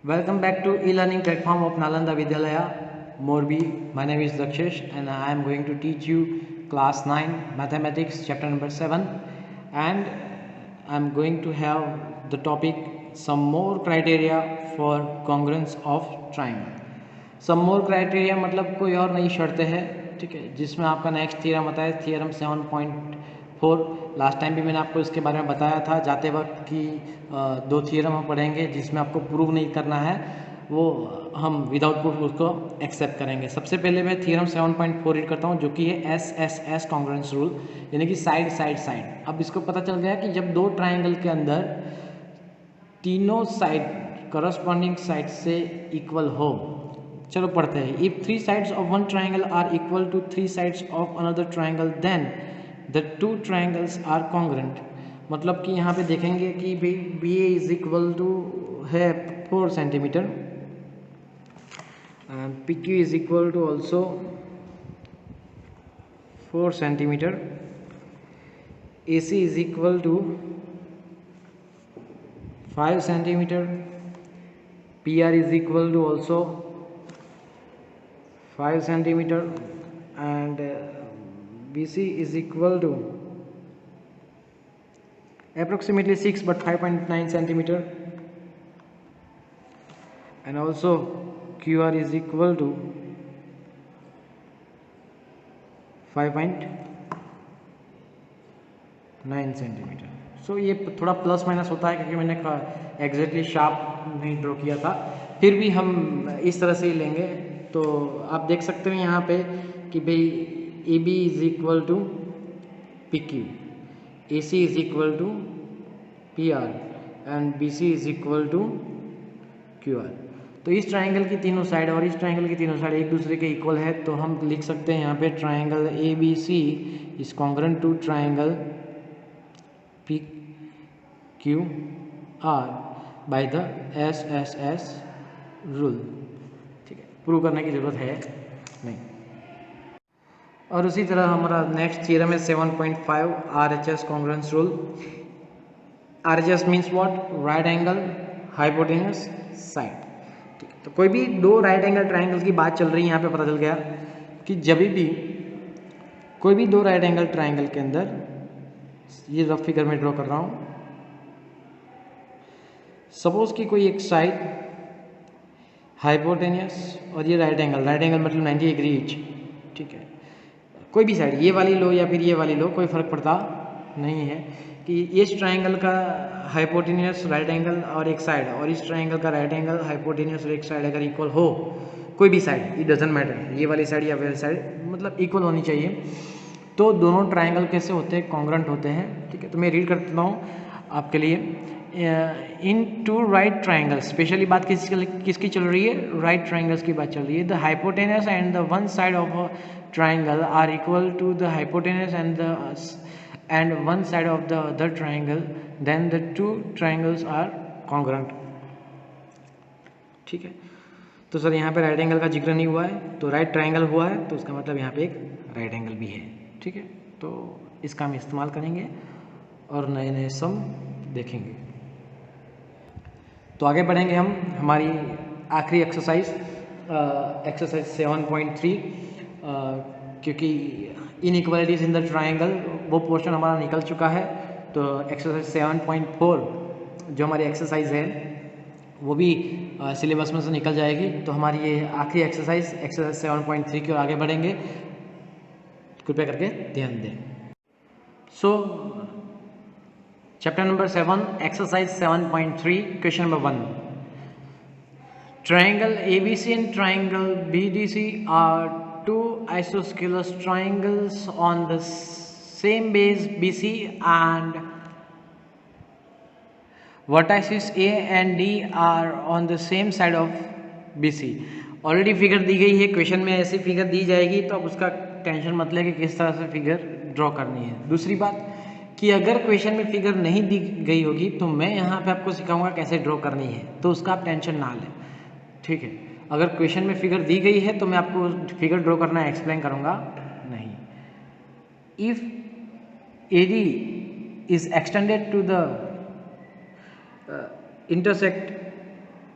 Welcome back to e-learning platform of Nalanda Vidyalaya, Morbi. My name is Dakshish and I am going to teach you class 9 mathematics chapter number 7, and I am going to have the topic some more criteria for congruence of triangle. Some more criteria मतलब कोई और नई शर्तें हैं, ठीक है, जिसमें आपका नेक्स्ट थ्योरम आता है थ्योरम 7.4। लास्ट टाइम भी मैंने आपको इसके बारे में बताया था जाते वक्त कि दो थ्योरम हम पढ़ेंगे जिसमें आपको प्रूव नहीं करना है, वो हम विदाउट प्रूफ उसको एक्सेप्ट करेंगे। सबसे पहले मैं थ्योरम 7.4 रीड करता हूँ जो कि है SSS कॉन्ग्रुएंस रूल, यानी कि साइड साइड साइड। अब इसको पता चल गया कि जब दो ट्राइंगल के अंदर तीनों साइड करस्पॉन्डिंग साइड से इक्वल हो, चलो पढ़ते हैं। If three sides of one triangle are equal to three sides of another triangle then the two triangles are congruent. मतलब कि यहाँ पे देखेंगे कि भाई B A is equal to है 4 centimetre, P Q is equal to also 4 centimetre, A C is equal to 5 centimetre, P R is equal to also 5 centimeter, and BC is equal to approximately 6 but 5.9 centimeter, and also QR is equal to 5.9 centimetre. So ये थोड़ा plus minus होता है क्योंकि मैंने exactly sharp नहीं draw किया था, फिर भी हम इस तरह से ही लेंगे। तो आप देख सकते हो यहाँ पे कि भाई A B is equal to P Q, A C is equal to P R and B C is equal to Q R. तो इस ट्राइंगल की तीनों साइड और इस ट्राइंगल की तीनों साइड एक दूसरे के इक्वल है, तो हम लिख सकते हैं यहाँ पे triangle A B C is congruent to triangle P Q R by the SSS rule. ठीक है, प्रूव करने की ज़रूरत है नहीं। और उसी तरह हमारा नेक्स्ट थ्योरम है 7.5 RHS congruence rule. RHS means what? Right angle hypotenuse side. ठीक है, तो कोई भी दो राइट एंगल ट्राइंगल की बात चल रही है, यहाँ पे पता चल गया कि जब भी कोई भी दो राइट एंगल ट्राइंगल के अंदर, ये रफ फिगर में ड्रॉ कर रहा हूँ, सपोज कि कोई एक साइड हाइपोटेनियस और ये राइट एंगल मतलब 90 डिग्री ईच, ठीक है, कोई भी साइड, ये वाली लो या फिर ये वाली लो, कोई फर्क पड़ता नहीं है कि इस ट्राइंगल का हाइपोटेनियस राइट एंगल और एक साइड और इस ट्राइंगल का राइट एंगल हाइपोटेनियस और एक साइड अगर इक्वल हो, कोई भी साइड, इट डजंट मैटर, ये वाली साइड या वाली साइड, मतलब इक्वल होनी चाहिए, तो दोनों ट्राइंगल कैसे होते हैं? कॉन्ग्रुएंट होते हैं। ठीक है, तो मैं रीड कर देता हूँ आपके लिए। इन टू राइट ट्राइंगल, स्पेशली बात किसकी चल रही है? राइट ट्राइंगल्स की बात चल रही है। The hypotenuse and the one side of a triangle are equal to the hypotenuse and one side of the other triangle, then the two triangles are congruent. ठीक है, तो सर यहाँ पे राइट एंगल का जिक्र नहीं हुआ है, तो राइट ट्राइंगल हुआ है, तो उसका मतलब यहाँ पे एक राइट एंगल भी है। ठीक है, तो इसका हम इस्तेमाल करेंगे और नए नए सम देखेंगे। तो आगे बढ़ेंगे हम हमारी आखिरी एक्सरसाइज 7.3, क्योंकि इनइक्वालिटीज इन द ट्राइंगल वो पोर्शन हमारा निकल चुका है। तो एक्सरसाइज 7.4 जो हमारी एक्सरसाइज है वो भी सिलेबस में से निकल जाएगी। तो हमारी ये आखिरी एक्सरसाइज 7.3 की ओर आगे बढ़ेंगे, कृपया करके ध्यान दें। सो chapter number 7 exercise 7.3 question number 1, triangle ABC and triangle BDC are two isosceles triangles on the same base BC and vertices A and D are on the same side of BC। Already figure दी गई है, question में ऐसी figure दी जाएगी तो अब उसका tension मत ले कि किस तरह से फिगर ड्रॉ करनी है। दूसरी बात कि अगर क्वेश्चन में फिगर नहीं दी गई होगी तो मैं यहाँ पे आपको सिखाऊंगा कैसे ड्रॉ करनी है, तो उसका आप टेंशन ना लें। ठीक है, अगर क्वेश्चन में फिगर दी गई है तो मैं आपको फिगर ड्रॉ करना एक्सप्लेन करूँगा नहीं। If AD is extended to the intersect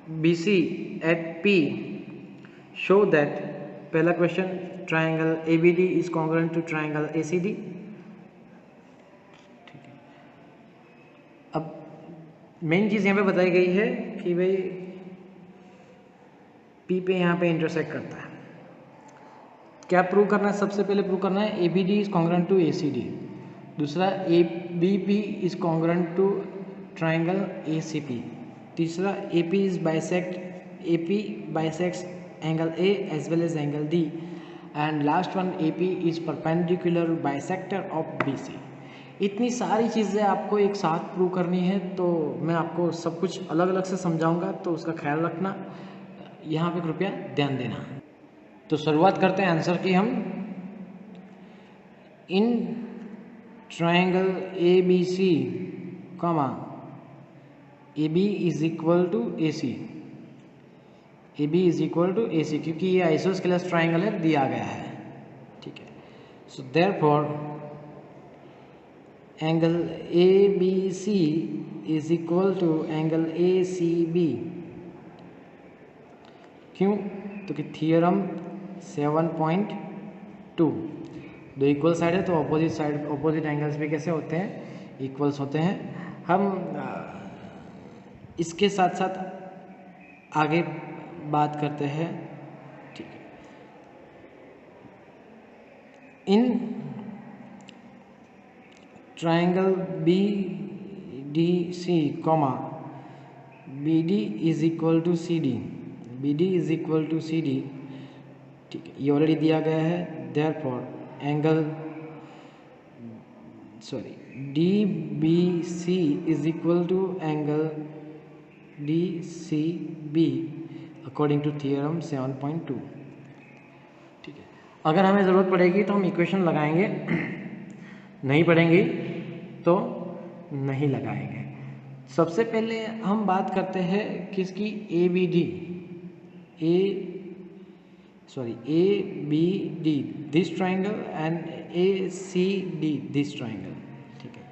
BC at P show that, पहला question, triangle ABD is congruent to triangle ACD। ठीक है, अब मेन चीज़ यहाँ पे बताई गई है कि भाई P पे यहाँ पे इंटरसेक्ट करता है। क्या प्रूव करना है? सबसे पहले प्रूव करना है ABD is congruent to ACD, दूसरा ABP is congruent to triangle ACP, तीसरा AP bisects angle A as well as angle D, and last one AP is perpendicular bisector of BC। इतनी सारी चीज़ें आपको एक साथ प्रूव करनी है, तो मैं आपको सब कुछ अलग अलग से समझाऊंगा, तो उसका ख्याल रखना, यहाँ पे कृपया ध्यान देना। तो शुरुआत करते हैं आंसर की हम। In triangle ABC comma AB is equal to AC, AB is equal to AC, क्योंकि ये आइसोस्केलस ट्राइंगल है, दिया गया है। ठीक है, so therefore angle ABC is equal to angle ACB। क्यों? तो कि थियरम 7.2, दो इक्वल साइड है तो ऑपोजिट एंगल्स भी कैसे होते हैं? इक्वल्स होते हैं। हम इसके साथ साथ आगे बात करते हैं। ठीक है, in triangle BDC comma BD is equal to CD, BD is equal to CD। ठीक है, ये ऑलरेडी दिया गया है। Therefore DBC is equal to angle DCB according to theorem 7.2। ठीक है, अगर हमें ज़रूरत पड़ेगी तो हम इक्वेशन लगाएंगे, नहीं पड़ेंगी तो नहीं लगाएंगे। सबसे पहले हम बात करते हैं किसकी? ABD this triangle and ACD this triangle. ठीक है,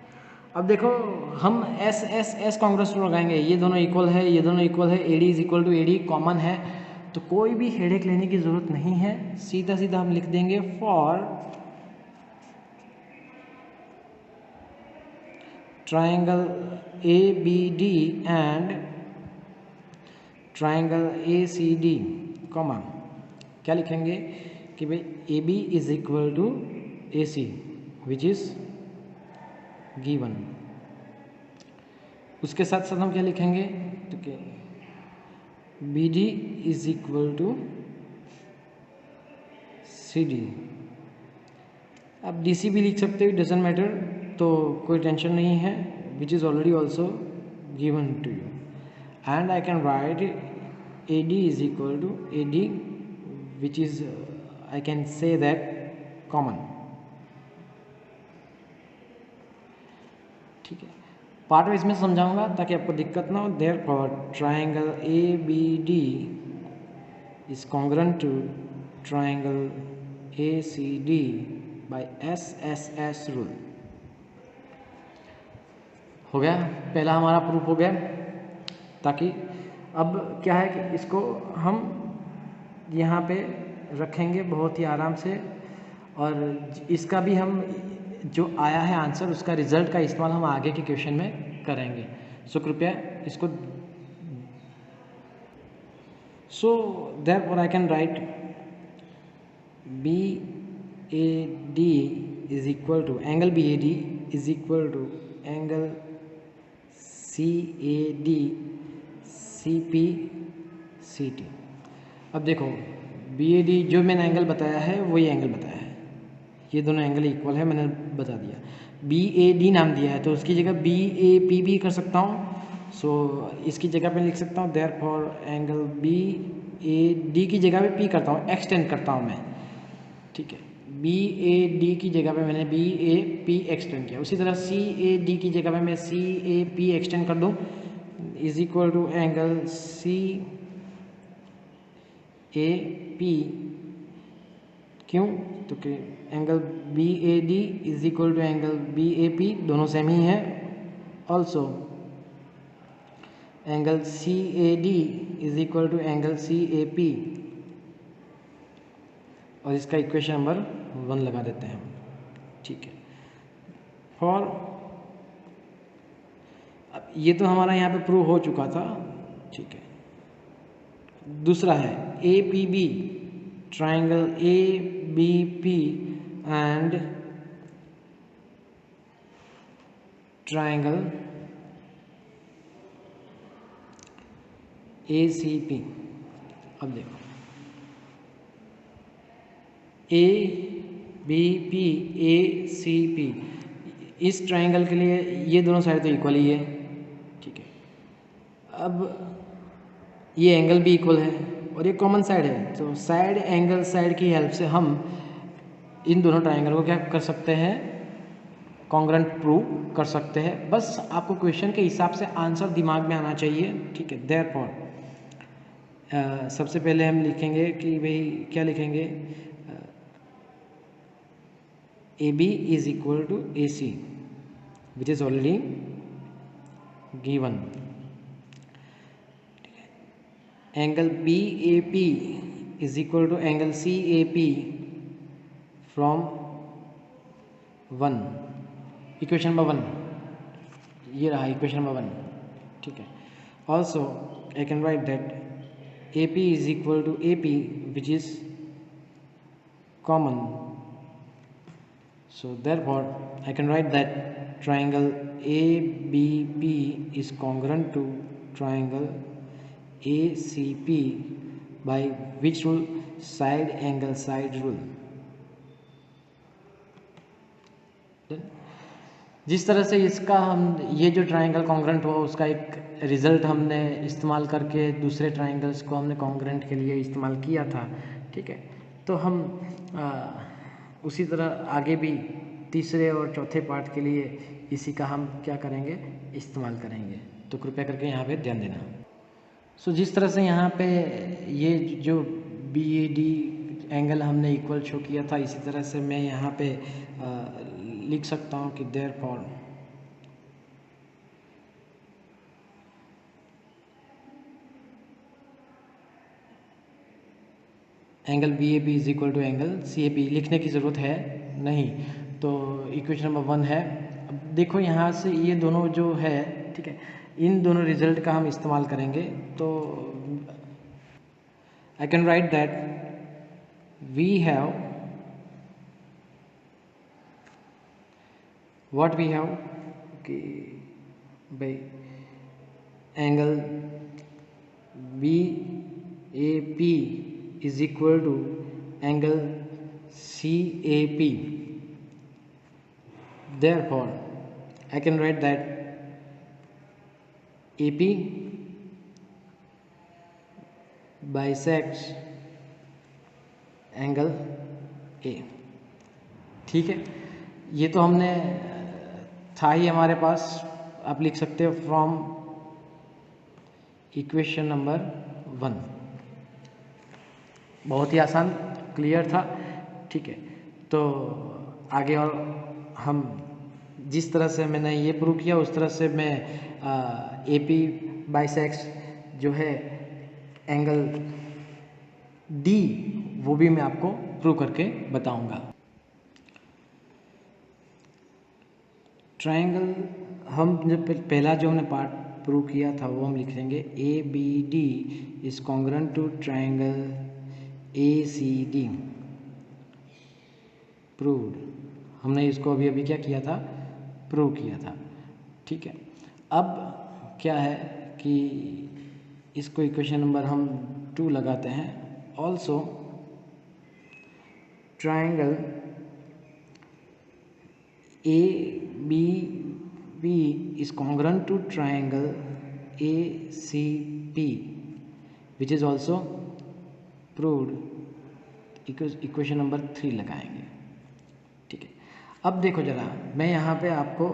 अब देखो हम S कांग्रेस टू लगाएंगे, ये दोनों इक्वल है, ये दोनों इक्वल है, AD is equal to AD common है, तो कोई भी हेडेक लेने की जरूरत नहीं है, सीधा सीधा हम लिख देंगे for triangle ABD and triangle ACD common. क्या लिखेंगे कि भाई AB is equal to AC which is given. उसके साथ साथ हम क्या लिखेंगे? तो क्या BD is equal to CD। आप DC भी लिख सकते हो, डजेंट मैटर, तो कोई टेंशन नहीं है, which is already also given to you. And I can write AD is equal to AD which is I can say that common. ठीक है, पार्ट वाइज में समझाऊंगा ताकि आपको दिक्कत ना हो। Therefore triangle ABD is congruent to triangle ACD by SSS rule. हो गया, पहला हमारा प्रूफ हो गया। ताकि अब क्या है कि इसको हम यहाँ पे रखेंगे बहुत ही आराम से, और इसका भी हम जो आया है आंसर, उसका रिजल्ट का इस्तेमाल हम आगे के क्वेश्चन में करेंगे। सो कृपया इसको, so therefore I can write BAD is equal to angle BAD is equal to angle CAD CPCT। अब देखो BAD जो मैंने एंगल बताया है वही एंगल बताया है, ये दोनों एंगल इक्वल है, मैंने बता दिया। BAD नाम दिया है तो उसकी जगह BAP भी कर सकता हूँ। सो इसकी जगह पे लिख सकता हूँ देयरफॉर एंगल BAD की जगह पे P करता हूँ, एक्सटेंड करता हूँ मैं। ठीक है, BAD की जगह पे मैंने BAP एक्सटेंड किया। उसी तरह CAD की जगह पे मैं CAP एक्सटेंड कर दूँ, is equal to angle CAP। क्यों? तो कि angle BAD is equal to angle BAP, दोनों सेम ही है। Also angle C A D is equal to angle C A P, और इसका इक्वेशन नंबर 1 लगा देते हैं हम। ठीक है, फॉर, अब ये तो हमारा यहाँ पे प्रूव हो चुका था। ठीक है, दूसरा है A P B, triangle A B P and triangle A C P. अब देखो A B P A C P, इस ट्राइंगल के लिए ये दोनों साइड तो इक्वल ही है। ठीक है, अब ये एंगल भी इक्वल है और ये कॉमन साइड है, तो साइड एंगल साइड की हेल्प से हम इन दोनों ट्राइंगल को क्या कर सकते हैं, कॉन्ग्रुएंट प्रूव कर सकते हैं। बस आपको क्वेश्चन के हिसाब से आंसर दिमाग में आना चाहिए। ठीक है, देयरफॉर सबसे पहले हम लिखेंगे कि भाई क्या लिखेंगे, A B is equal to A C which is already given. Angle B A P is equal to angle C A P from 1, equation number 1, ये रहा इक्वेशन नंबर 1। ठीक है, also I can write that A P is equal to A P which is common, so therefore I can write that triangle ABP is congruent to triangle ACP by which rule, side angle side rule। जिस तरह से इसका हम ये जो triangle congruent हुआ उसका एक रिजल्ट हमने इस्तेमाल करके दूसरे ट्राइंगल्स को हमने कॉन्ग्रुएंट के लिए इस्तेमाल किया था। ठीक है, तो हम उसी तरह आगे भी तीसरे और चौथे पार्ट के लिए इसी का हम क्या करेंगे, इस्तेमाल करेंगे। तो कृपया करके यहाँ पे ध्यान देना। सो जिस तरह से यहाँ पे ये जो बी ए डी एंगल हमने इक्वल शो किया था, इसी तरह से मैं यहाँ पे लिख सकता हूँ कि therefore angle B A P is equal to angle C A P. लिखने की ज़रूरत है नहीं, तो इक्वेशन नंबर 1 है। अब देखो यहाँ से ये दोनों जो है, ठीक है, इन दोनों रिजल्ट का हम इस्तेमाल करेंगे। तो I can write that we have what we have कि भाई angle B A P is equal to angle CAP. Therefore, I can write that AP bisects angle A। ठीक है, ये तो हमने था ही हमारे पास। आप लिख सकते हो फ्रॉम इक्वेशन नंबर 1। बहुत ही आसान, क्लियर था। ठीक है, तो आगे और हम जिस तरह से मैंने ये प्रूव किया उस तरह से मैं ए पी बाइसेक्स जो है एंगल डी, वो भी मैं आपको प्रूव करके बताऊंगा। ट्रायंगल हम जब पहला जो हमने पार्ट प्रूव किया था वो हम लिख लेंगे A B D is congruent to triangle ACD। Proved, हमने इसको अभी अभी क्या किया था, प्रूव किया था। ठीक है, अब क्या है कि इसको इक्वेशन नंबर हम 2 लगाते हैं। Also triangle ABB is congruent to triangle ACP which is also proved, equation number 3 लगाएंगे। ठीक है, अब देखो जरा, मैं यहाँ पे आपको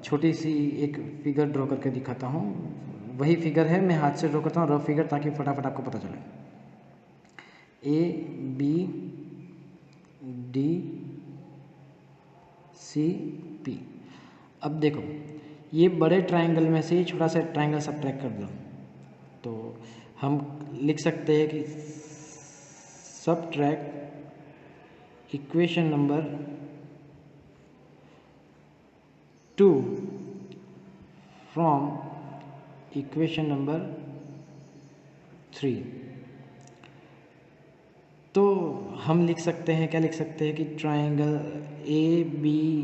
छोटी सी एक फिगर ड्रॉ करके दिखाता हूँ। वही फिगर है, मैं हाथ से ड्रॉ करता हूँ रफ फिगर, ताकि फटाफट आपको पता चले। A B D C P. अब देखो ये बड़े ट्राइंगल में से छोटा सा ट्राइंगल सब्ट्रैक्ट कर दो, तो हम लिख सकते हैं कि subtract equation number 2 from equation number 3। तो हम लिख सकते हैं, क्या लिख सकते हैं कि triangle A B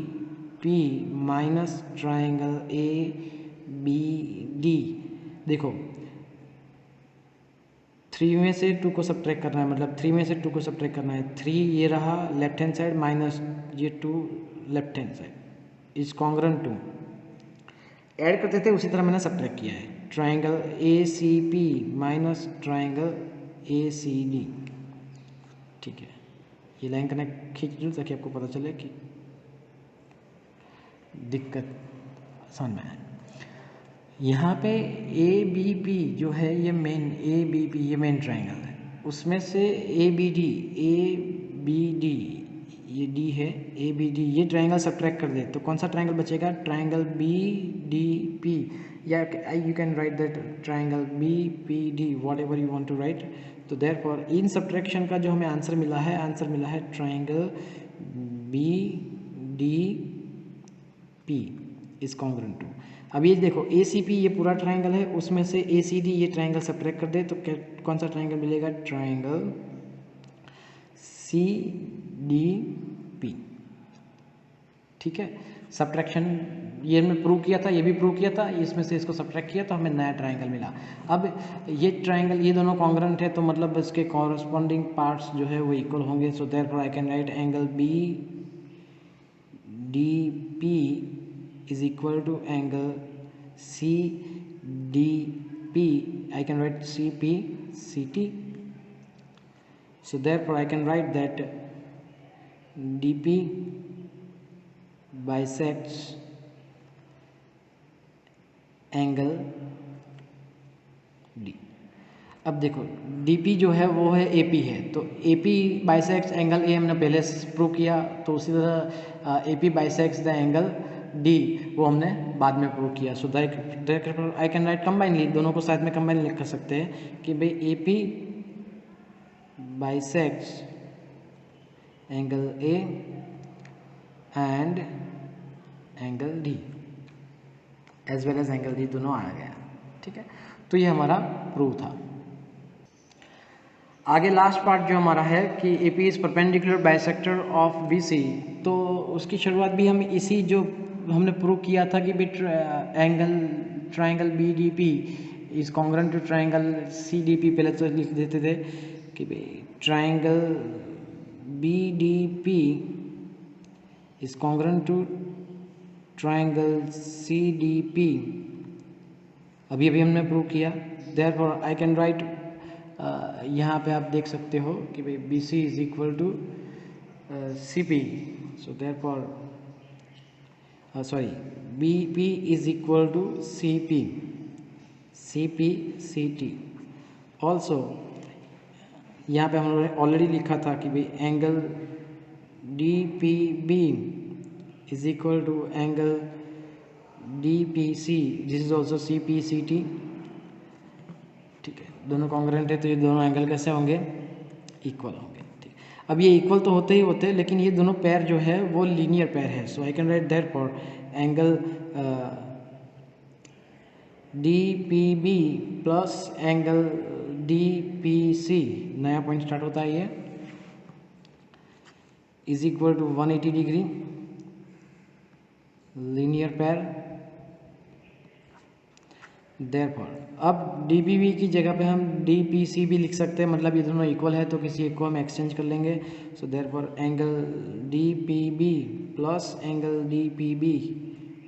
P minus triangle A B D. देखो 3 में से 2 को सब्ट्रैक्ट करना है, मतलब 3 में से 2 को सब्ट्रैक्ट करना है। 3 ये रहा लेफ्ट हैंड साइड माइनस ये 2 left hand side is congruent to, add करते थे उसी तरह मैंने सब्ट्रैक्ट किया है। Triangle A C P minus triangle A C D. ठीक है, ये लाइन कनेक्ट खींच दूँ ताकि आपको पता चले कि दिक्कत आसान में है। यहाँ पे ए बी पी जो है ये मेन, ए बी पी ये मेन ट्राइंगल है, उसमें से ए बी डी ये डी है, ए बी डी ये ट्राइंगल सब्ट्रैक्ट कर दे तो कौन सा ट्राइंगल बचेगा? ट्राइंगल बी डी पी, या you can write that triangle B P D whatever you want to write. तो देयरफॉर इन सब्ट्रैक्शन का जो हमें आंसर मिला है triangle B D P is congruent to. अब ये देखो ए सी पी ये पूरा ट्राइंगल है, उसमें से ए सी डी ये ट्राइंगल सब्ट्रैक्ट कर दे तो कौन सा ट्राइंगल मिलेगा? Triangle C D P. ठीक है, सब्ट्रैक्शन ये हमने प्रूव किया था, ये भी प्रूव किया था, इसमें से इसको सब्ट्रैक्ट किया तो हमें नया ट्राइंगल मिला। अब ये ट्राइंगल ये दोनों कॉन्ग्रुएंट है तो मतलब इसके कॉरस्पॉन्डिंग पार्ट्स जो है वो इक्वल होंगे। So therefore I can write angle B D P is equal to angle CDP. I can write CP CT. So therefore I can write that DP bisects angle D। अब देखो DP जो है वो है AP है, तो AP bisects angle A हमने पहले प्रूव किया, तो उसी तरह AP bisects the angle D वो हमने बाद में प्रूव किया। सो आई कैन राइट कंबाइनली, दोनों को साथ में कंबाइन लिख कर सकते हैं कि भाई AP bisects angle A and angle D as well as angle D दोनों आ गया। ठीक है, तो ये हमारा प्रूव था। आगे लास्ट पार्ट जो हमारा है कि AP is perpendicular bisector of BC, तो उसकी शुरुआत भी हम इसी जो हमने प्रूव किया था कि triangle B D P is congruent to triangle C D P, पहले तो लिख देते थे कि भाई triangle B D P is congruent to triangle C D P, अभी हमने प्रूव किया। देयरफॉर आई कैन राइट, यहाँ पे आप देख सकते हो कि भाई B C is equal to C P, so therefore BP is equal to CP CT। Also यहाँ पे हमने ऑलरेडी लिखा था कि भाई angle DPB is equal to angle DPC, this is also CPCT। ठीक है, दोनों कॉन्ग्रुएंट है तो ये दोनों एंगल कैसे होंगे? इक्वल होंगे। अब ये इक्वल तो होते ही होते हैं, लेकिन ये दोनों पैर जो है वो लीनियर पैर है। So I can write therefore angle DPB plus angle DPC, नया पॉइंट स्टार्ट होता है ये, is equal to 180 degree linear pair. Therefore अब DPB की जगह पे हम DPC भी लिख सकते हैं, मतलब ये दोनों इक्वल है तो किसी एक को हम एक्सचेंज कर लेंगे। So therefore angle DPB plus angle DPB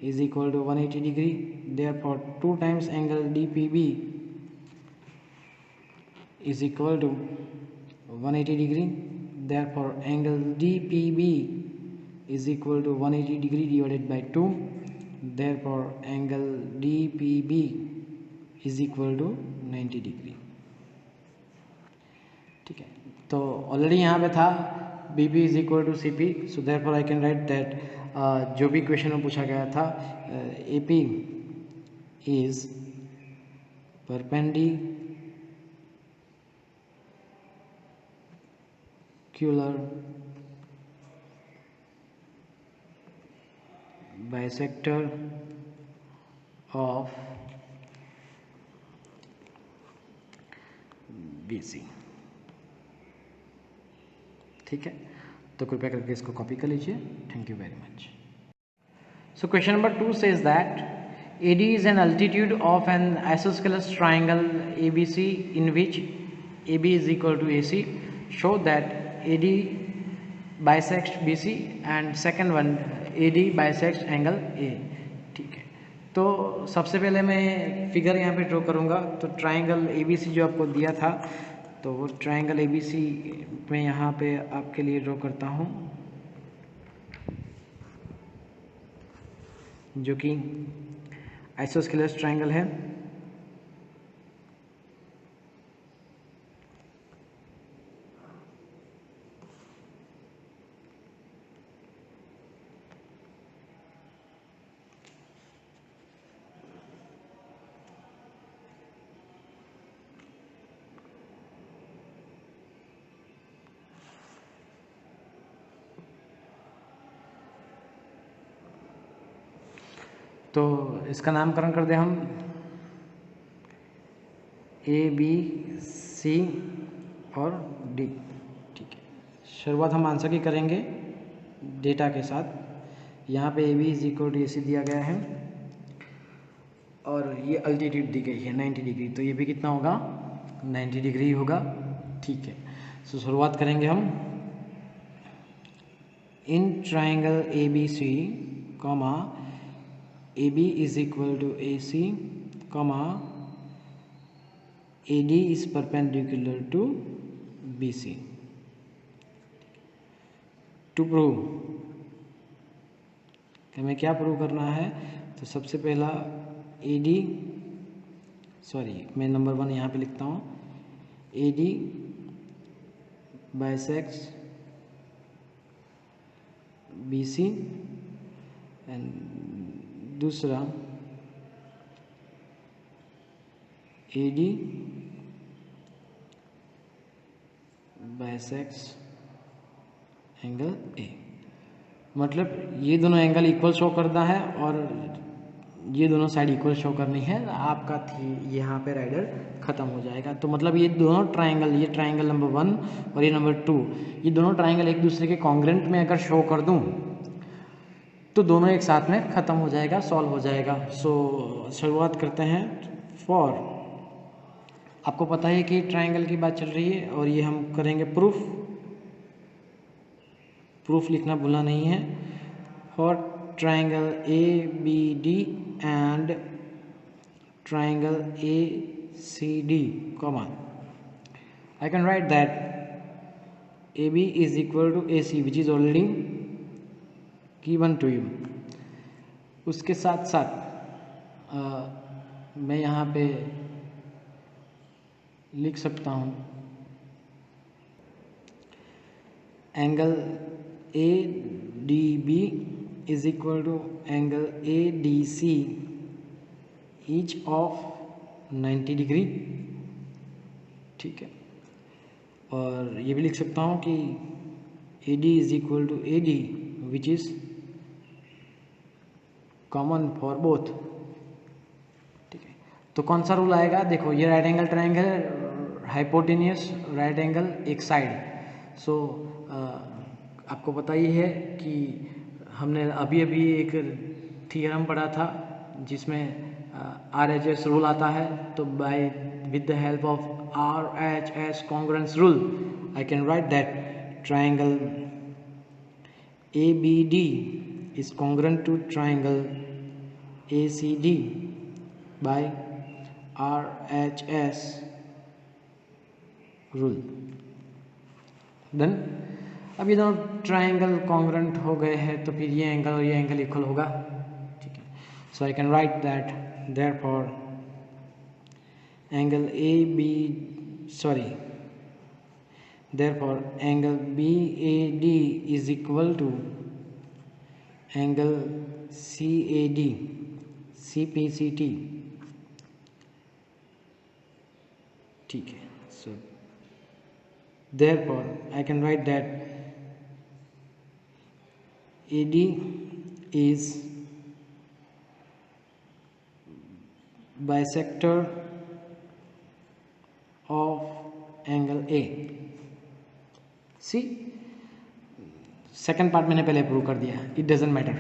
is equal to 180 degree. Therefore 2 times angle DPB is equal to 180 degree. Therefore angle DPB is equal to 180 degree divided by 2। Therefore angle DPB is equal to 90 degree. ठीक है, तो already यहाँ पे था BB is equal to CP। So therefore I can write that जो भी question में पूछा गया था AP is perpendicular bisector of BC। ठीक है, तो कृपया करके इसको कॉपी कर लीजिए। Thank you very much. So question number 2 says that AD is an altitude of an isosceles triangle ABC in which AB is equal to AC. Show that AD bisects BC and second one AD bisects angle A। ठीक है, तो सबसे पहले मैं figure यहाँ पे draw करूँगा। तो ट्राइंगल ABC जो आपको दिया था, तो वो ट्राइंगल ABC मैं यहाँ पे आपके लिए ड्रॉ करता हूँ, जो कि आइसोस्केलेस ट्राइंगल है। तो इसका नामकरण कर दें हम ABC और D। ठीक है, शुरुआत हम आंसर की करेंगे डेटा के साथ। यहाँ पे AB is equal to AC दिया गया है और ये अल्टीट्यूड दी गई है 90 डिग्री, तो ये भी कितना होगा 90 डिग्री होगा। ठीक है, तो शुरुआत करेंगे हम। In triangle ABC comma AB is equal to AC, comma AD is perpendicular to BC। To prove, हमें क्या प्रूव करना है? तो सबसे पहला AD, मैं नंबर 1 यहाँ पे लिखता हूँ, AD bisects BC एंड दूसरा AD bisects एंगल A। मतलब ये दोनों एंगल इक्वल शो करता है और ये दोनों साइड इक्वल शो करनी है, आपका यहाँ पे राइडर ख़त्म हो जाएगा। तो मतलब ये दोनों ट्राइंगल, ये ट्राइंगल नंबर 1 और ये नंबर 2, ये दोनों ट्राइंगल एक दूसरे के कॉन्ग्रेंट में अगर शो कर दूँ तो दोनों एक साथ में ख़त्म हो जाएगा, सॉल्व हो जाएगा। सो शुरुआत करते हैं। फॉर, आपको पता है कि ट्राइंगल की बात चल रही है और ये हम करेंगे प्रूफ लिखना भूलना नहीं है। For triangle ABD and triangle ACD, comma I can write that AB is equal to AC which is already given to you. उसके साथ साथ मैं यहाँ पे लिख सकता हूँ angle ADB is equal to angle ADC each of 90 degree. ठीक है, और ये भी लिख सकता हूँ कि AD is equal to AD which is common for both. ठीक है, तो कौन सा रूल आएगा? देखो, ये राइट एंगल ट्राइंगल है, हाइपोटेनियस राइट एंगल एक साइड। सो आपको पता ही है कि हमने अभी एक थियरम पढ़ा था जिसमें RHS रूल आता है। तो by with the help of RHS congruence rule I can write that triangle ABD is congruent to triangle ACD by RHS rule। Then अब ये दोनों ट्राइंगल कॉन्ग्रुएंट हो गए हैं, तो फिर ये एंगल और ये एंगल इक्वल होगा। ठीक है, so I can write that therefore angle therefore angle BAD is equal to angle CAD CPCT ठीक है. So therefore I can write that AD is bisector of angle A. See second part मैंने पहले prove कर दिया, it doesn't matter.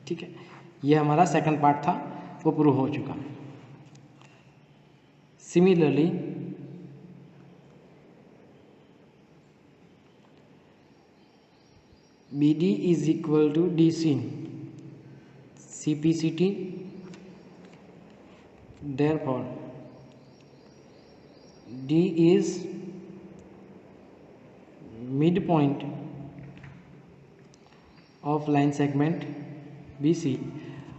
ठीक है, ये हमारा सेकंड पार्ट था, वो प्रूव हो चुका. Similarly BD is equal to DC CPCT. Therefore D is midpoint of line segment BC.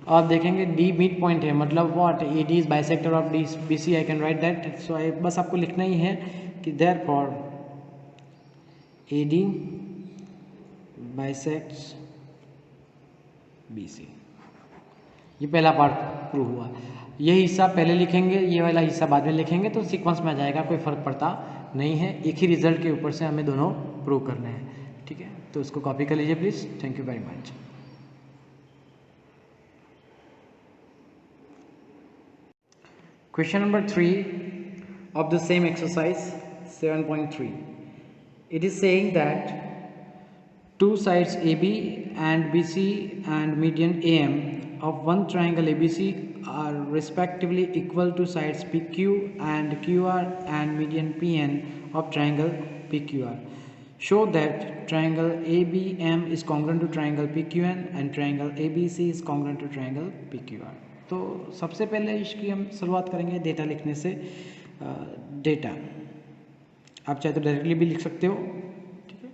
आप देखेंगे D मिड पॉइंट है, मतलब what, AD is bisector of BC. I can write that. So बस आपको लिखना ही है कि therefore AD bisects BC. ये पहला पार्ट प्रूव हुआ. ये हिस्सा पहले लिखेंगे, ये वाला हिस्सा बाद में लिखेंगे, तो सीक्वेंस में आ जाएगा, कोई फर्क पड़ता नहीं है. एक ही रिजल्ट के ऊपर से हमें दोनों प्रूव करने हैं. ठीक है, तो इसको कॉपी कर लीजिए please. Thank you very much. Question number 3 of the same exercise 7.3. It is saying that two sides AB and BC and median AM of one triangle ABC are respectively equal to sides PQ and QR and median PN of triangle PQR. Show that triangle ABM is congruent to triangle PQN and triangle ABC is congruent to triangle PQR. तो सबसे पहले इसकी हम शुरुआत करेंगे data लिखने से. Data आप चाहे तो डायरेक्टली भी लिख सकते हो. ठीक है,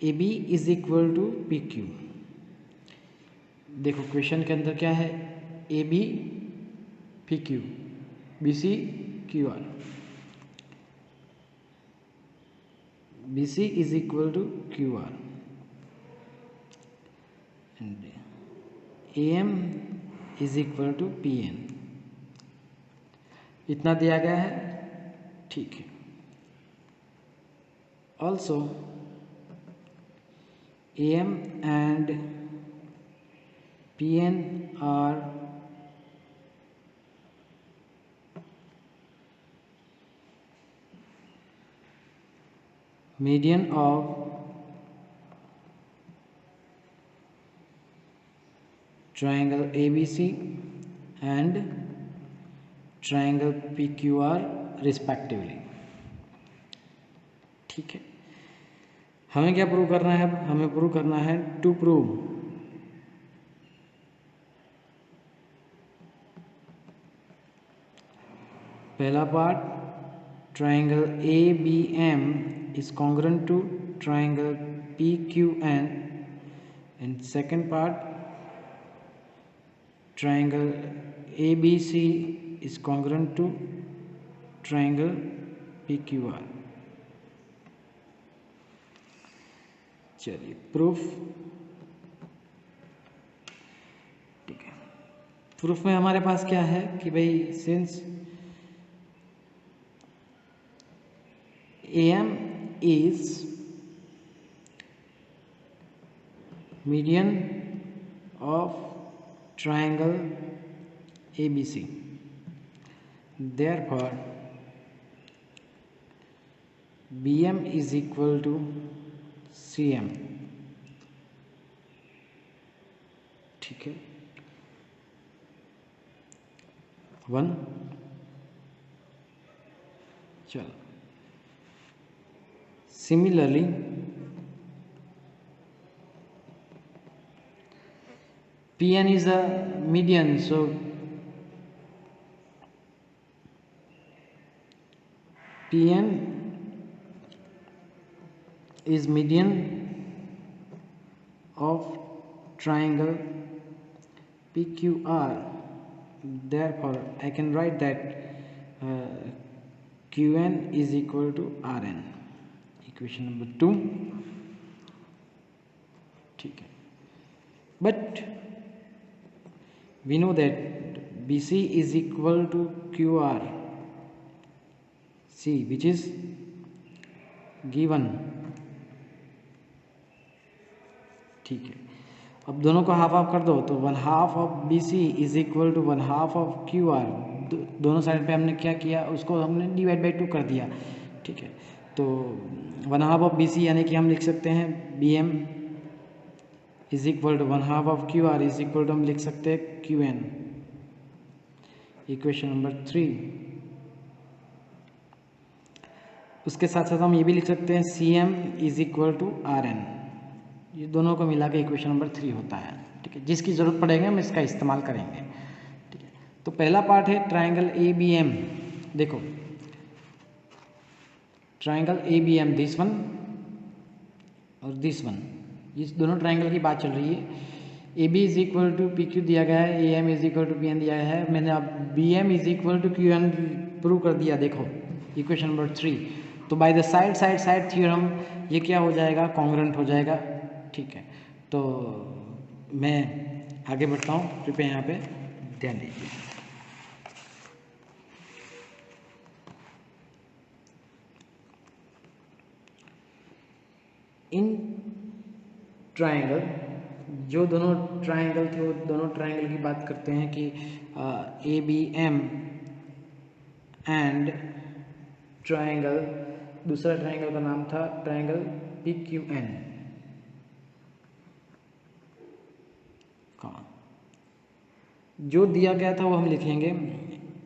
AB is equal to PQ. देखो क्वेश्चन के अंदर क्या है, AB PQ BC QR. BC is equal to QR and AM is equal to PN. इतना दिया गया है. ठीक है. Also AM and PN are median of triangle ABC and triangle PQR respectively. ठीक है, हमें क्या प्रूव करना है? अब हमें प्रूव करना है टू प्रूव पहला part, triangle ABM is congruent to triangle PQN, and second part, triangle ABC is congruent to triangle PQR. चलिए प्रूफ. ठीक है, प्रूफ में हमारे पास क्या है कि भाई since AM is median of triangle ABC, therefore BM is equal to CM. ठीक है, 1. चलो, similarly PN is a median, so PN is median of triangle PQR. Therefore I can write that QN is equal to RN. Equation number 2. ठीक है, but we know that BC is equal to QR C which is given। ठीक है, अब दोनों को half half कर दो तो 1/2 of BC is equal to 1/2 of QR। दोनों साइड पे हमने क्या किया, उसको हमने डिवाइड बाई 2 कर दिया। ठीक है, तो 1/2 ऑफ BC यानी कि हम लिख सकते हैं BM is equal to 1/2 of QR is equal to हम लिख सकते हैं QN। Equation number 3। उसके साथ साथ हम ये भी लिख सकते हैं CM is equal to RN। ये दोनों को मिला के इक्वेशन नंबर 3 होता है। ठीक है, जिसकी ज़रूरत पड़ेगी हम इसका इस्तेमाल करेंगे। ठीक है, तो पहला पार्ट है ट्राइंगल ABM। देखो ट्राइंगल ABM दिस वन और दिस वन, इस दोनों ट्राइंगल की बात चल रही है। AB is equal to PQ दिया गया है, AM is equal to PN दिया गया है। मैंने अब BM is equal to QN prove कर दिया। देखो इक्वेशन नंबर 3। तो बाय द साइड थ्योरम ये क्या हो जाएगा, कॉन्ग्रुएंट हो जाएगा। ठीक है, तो मैं आगे बढ़ता हूँ, कृपया यहाँ पे ध्यान दीजिए। इन ट्राइंगल, जो दोनों ट्राइंगल थे वो दोनों ट्राइंगल की बात करते हैं कि ABM एंड ट्राइंगल, दूसरा ट्राइंगल का नाम था ट्राइंगल PQN। जो दिया गया था वो हम लिखेंगे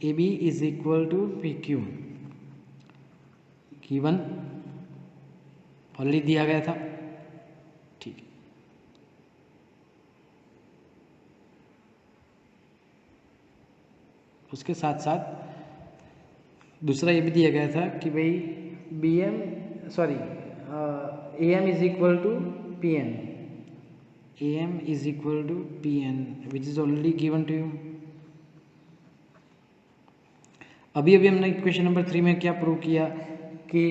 AB is equal to PQ, given already दिया गया था। ठीक है, उसके साथ साथ दूसरा ये भी दिया गया था कि भाई AM is equal to PN, AM is equal to PN which is already given to you। अभी हमने इक्वेशन नंबर 3 में क्या प्रूव किया कि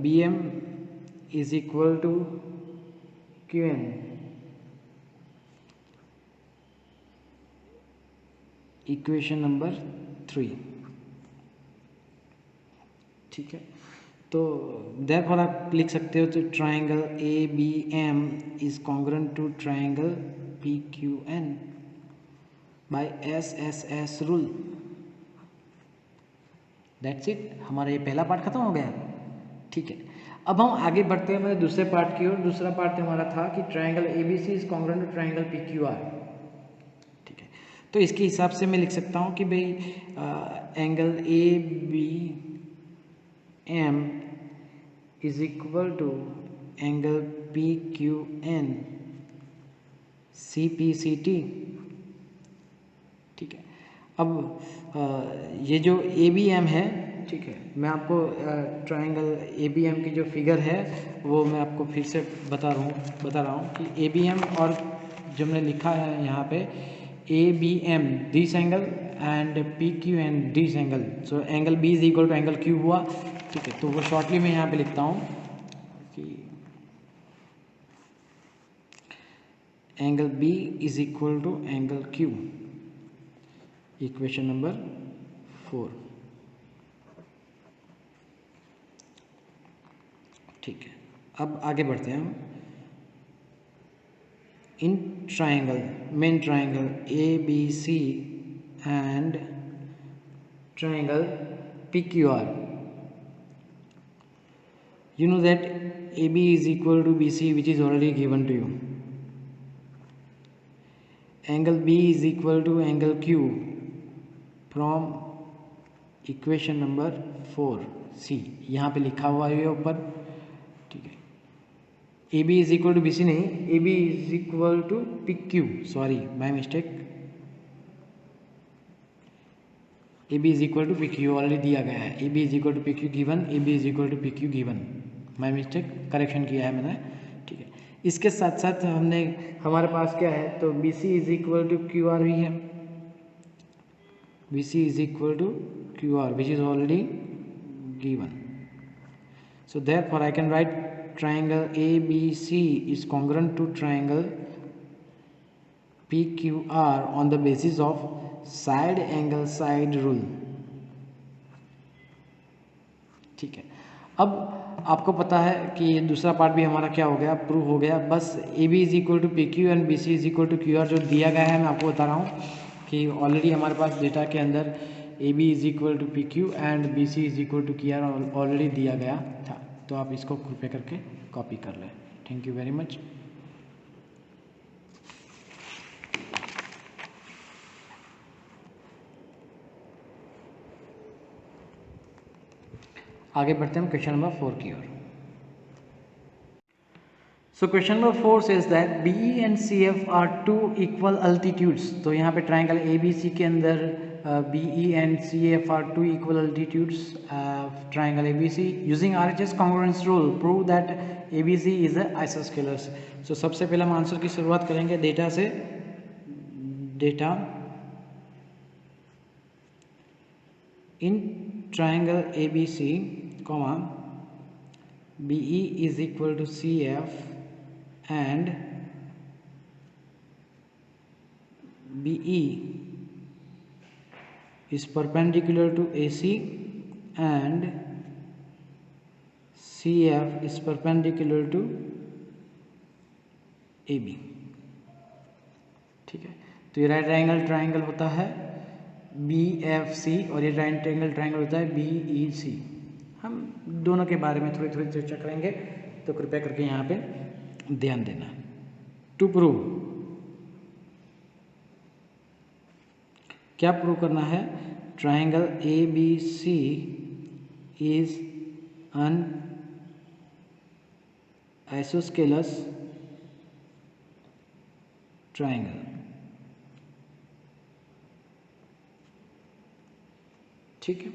BM is equal to QN। Equation number 3। ठीक है, तो therefore आप लिख सकते हो तो triangle ABM is congruent to triangle PQN by SSS rule. That's it, हमारा ये पहला पार्ट खत्म हो गया। ठीक है, अब हम आगे बढ़ते हैं हमारे दूसरे पार्ट की ओर। दूसरा पार्ट हमारा था कि triangle ABC is congruent to triangle PQR। ठीक है, तो इसके हिसाब से मैं लिख सकता हूँ कि भाई angle ABM is equal to angle PQN CPCT। ठीक है, अब ये जो ABM है, ठीक है, मैं आपको ट्राइंगल ABM की जो फिगर है वो मैं आपको फिर से बता रहा हूँ कि ABM और जो मैंने लिखा है यहाँ पे ABM this angle and PQN this angle. So angle B is equal to angle Q हुआ। ठीक है, तो वो शॉर्टली मैं यहाँ पे लिखता हूँ कि angle B is equal to angle Q। Equation number 4। ठीक है, अब आगे बढ़ते हैं हम। In triangle, main triangle ABC and triangle PQR, you know that AB is equal to BC which is already given to you। angle B is equal to angle Q from equation number 4C, यहाँ पे लिखा हुआ है ऊपर। ठीक है, AB is equal to BC नहीं, AB is equal to PQ, sorry by mistake. AB is equal to PQ already दिया गया है। AB is equal to PQ given, AB is equal to PQ given, my mistake, correction किया है मैंने। ठीक है, इसके साथ साथ हमारे पास क्या है, तो BC is equal to QR भी है। BC is equal to QR which is already given. So therefore I can write triangle ABC is congruent to triangle PQR on the basis of side angle side rule. ठीक है, अब आपको पता है कि ये दूसरा पार्ट भी हमारा क्या हो गया, प्रूव हो गया। बस A B is equal to P Q and B C is equal to Q R जो दिया गया है, मैं आपको बता रहा हूँ कि ऑलरेडी हमारे पास डेटा के अंदर A B is equal to P Q and B C is equal to Q R already दिया गया था। तो आप इसको कृपया करके कॉपी कर लें। Thank you very much. आगे बढ़ते हैं क्वेश्चन नंबर 4 की ओर। So question number 4 says that B E and C F are two equal altitudes. तो यहाँ पे ट्राइंगल ए बी सी के अंदर B E and C F are two equal altitudes triangle A B C using R H S congruence rule prove that A B C is a isosceles. So सबसे पहले हम answer की शुरुआत करेंगे data से। Data in triangle A B C comma BE is equal to CF and BE is perpendicular to AC and CF is perpendicular to AB। ठीक है, तो ये राइट एंगल ट्राइंगल होता है BFC और ये राइट एंगल ट्राइंगल होता है BEC। हम दोनों के बारे में थोड़ी थोड़ी चर्चा करेंगे, तो कृपया करके यहाँ पे ध्यान देना। टू प्रूव, क्या प्रूव करना है? Triangle A B C is an isosceles triangle. ठीक है,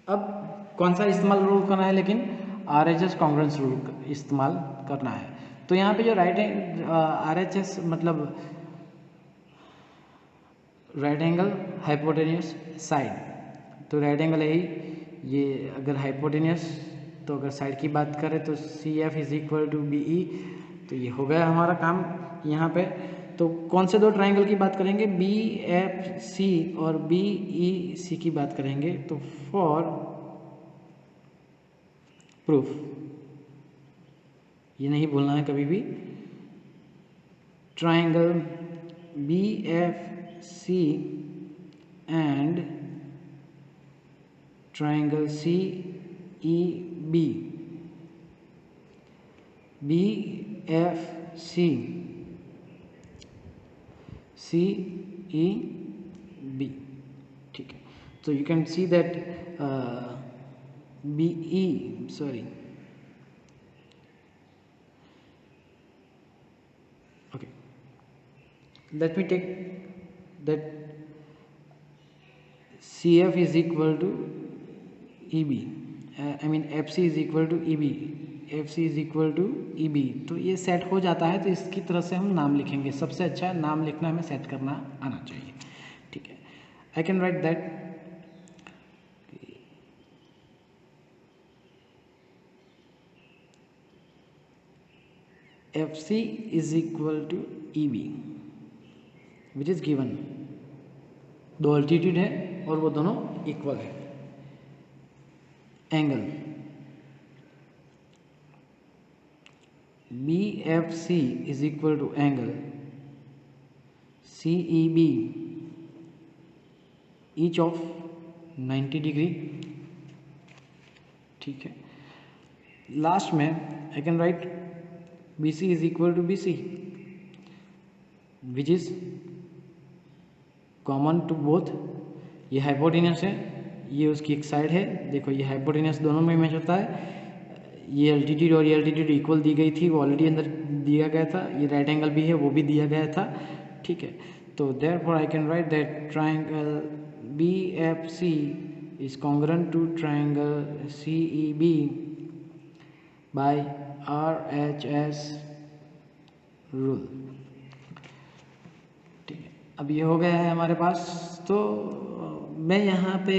अब कौन सा इस्तेमाल रूल करना है, लेकिन are H S congruence rule इस्तेमाल करना है। तो यहाँ पे जो राइट आर एच एस मतलब राइट एंगल हाइपोटेनियस साइड, तो राइट एंगल है ये। अगर हाइपोटेनियस तो अगर साइड की बात करें तो C F is equal to B E. तो ये हो गया हमारा काम यहाँ पे। तो कौन से दो ट्राइंगल की बात करेंगे? बी एफ सी और बी ई सी की बात करेंगे। तो फॉर प्रूफ, ये नहीं भूलना है कभी भी, triangle B F C and triangle C E B, B F C C E B. ठीक है, तो you can see that B E sorry okay, let me take that CF is equal to EB, I mean FC is equal to EB, FC is equal to EB। तो ये set हो जाता है, तो इसकी तरह से हम नाम लिखेंगे। सबसे अच्छा नाम लिखना हमें सेट करना आना चाहिए। ठीक है, आई can write that FC is equal to EB which is given। दो अल्टीट्यूड है और वो दोनों इक्वल है। Angle BFC is equal to angle CEB each of 90 degree. ठीक है, लास्ट में आई can right BC is equal to BC which is common to both। ये हाइपोटेनियस है, ये उसकी एक साइड है। देखो ये हाइपोटेनियस दोनों में मैच होता है। ये एल्टीट्यूड और ये एल्टीट्यूड इक्वल दी गई थी, वो ऑलरेडी अंदर दिया गया था। ये राइट एंगल भी है, वो भी दिया गया था। ठीक है, तो therefore I can write that triangle BFC is congruent to triangle CEB by RHS rule. ठीक है, अब ये हो गया है हमारे पास। तो मैं यहाँ पे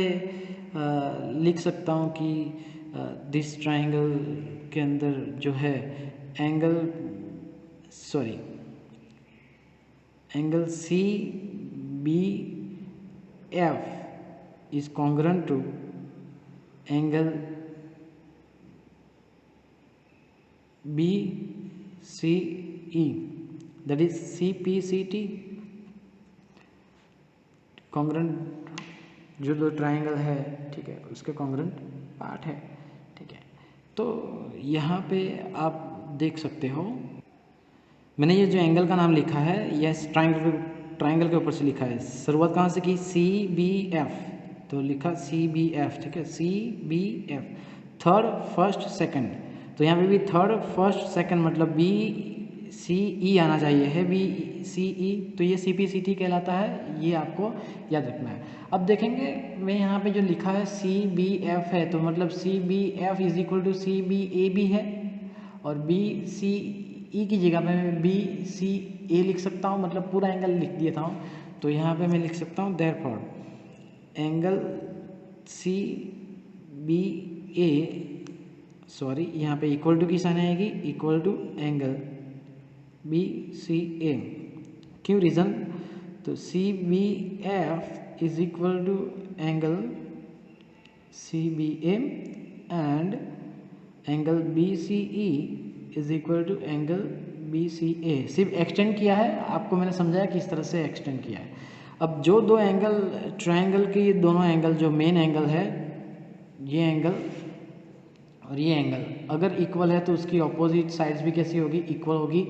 लिख सकता हूँ कि दिस ट्राइंगल के अंदर जो है angle angle C B F is congruent to angle B C E, that is C P C T. Congruent जो दो ट्राइंगल है, ठीक है, उसके कॉन्ग्रुएंट पार्ट है, ठीक है। तो यहाँ पे आप देख सकते हो मैंने ये जो एंगल का नाम लिखा है यह ट्राइंगल के ऊपर से लिखा है। शुरुआत कहाँ से की, सी बी एफ, तो लिखा सी बी एफ, ठीक है, C B F, third first second. तो यहाँ पे भी थर्ड फर्स्ट सेकंड मतलब बी सी ई आना चाहिए है, बी सी ई, तो ये सी पी सी टी कहलाता है, ये आपको याद रखना है। अब देखेंगे मैं यहाँ पे जो लिखा है सी बी एफ है, तो मतलब C B F is equal to C B A B है, और बी सी ई की जगह पे मैं बी सी ए लिख सकता हूँ, मतलब पूरा एंगल लिख देता हूँ। तो यहाँ पे मैं लिख सकता हूँ therefore angle C B A, sorry यहाँ पे इक्वल टू की साइन आएगी, equal to angle B C A. क्यों, रीज़न, तो C B F is equal to angle C B A and angle B C E is equal to angle B C A. सिर्फ extend किया है, आपको मैंने समझाया किस तरह से एक्सटेंड किया है। अब जो दो एंगल ट्रायंगल के, ये दोनों एंगल जो मेन एंगल है, ये एंगल और ये एंगल अगर इक्वल है तो उसकी ऑपोजिट साइड्स भी कैसी होगी, इक्वल होगी,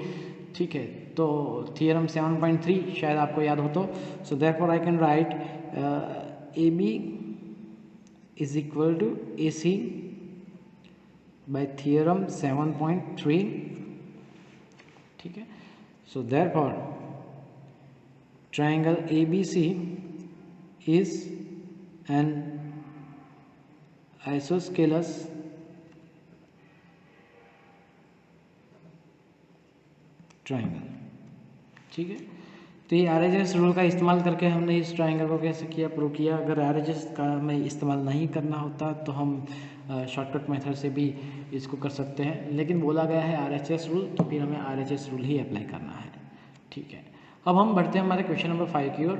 ठीक है। तो थियरम 7.3 शायद आपको याद हो तो, so therefore I can write A B is equal to A C by theorem 7.3, ठीक है। so therefore triangle ABC is an isosceles triangle, ठीक है। तो ये RHS रूल का इस्तेमाल करके हमने इस ट्राइंगल को कैसे किया, प्रूव किया। अगर RHS का हमें इस्तेमाल नहीं करना होता तो हम शॉर्टकट मेथड से भी इसको कर सकते हैं, लेकिन बोला गया है RHS रूल, तो फिर हमें RHS रूल ही अप्लाई करना है, ठीक है। अब हम बढ़ते हैं हमारे क्वेश्चन नंबर 5 की ओर।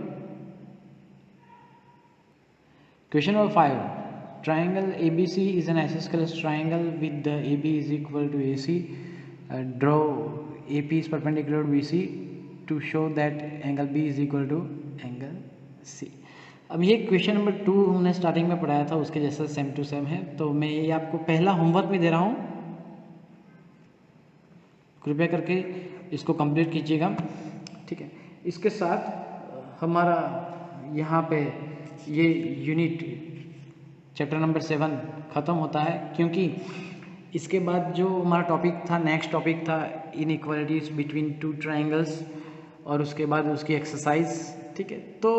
Question number 5, triangle ABC is an isosceles triangle with the AB is equal to AC, draw AP is perpendicular to BC to show that angle B is equal to angle C। अब ये question number 2 हमने starting में पढ़ाया था, उसके जैसा same to same है। तो मैं ये आपको पहला होमवर्क में दे रहा हूँ, कृपया करके इसको कंप्लीट कीजिएगा, ठीक है। इसके साथ हमारा यहाँ पे ये यूनिट चैप्टर नंबर 7 ख़त्म होता है, क्योंकि इसके बाद जो हमारा टॉपिक था, नेक्स्ट टॉपिक था इनइक्वालिटीज़ बिटवीन टू ट्राइंगल्स, और उसके बाद उसकी एक्सरसाइज, ठीक है। तो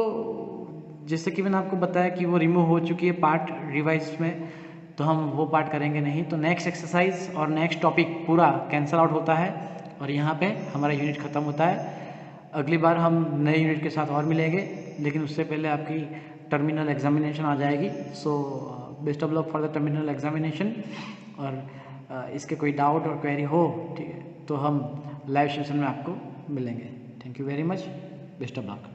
जैसे कि मैंने आपको बताया कि वो रिमूव हो चुकी है पार्ट रिवाइज में, तो हम वो पार्ट करेंगे नहीं। तो नेक्स्ट एक्सरसाइज और नेक्स्ट टॉपिक पूरा कैंसिल आउट होता है, और यहाँ पे हमारा यूनिट ख़त्म होता है। अगली बार हम नए यूनिट के साथ और मिलेंगे, लेकिन उससे पहले आपकी टर्मिनल एग्जामिनेशन आ जाएगी। So best of luck for the terminal examination. और इसके कोई डाउट और क्वेरी हो, ठीक है, तो हम लाइव सेशन में आपको मिलेंगे। Thank you very much, best of luck.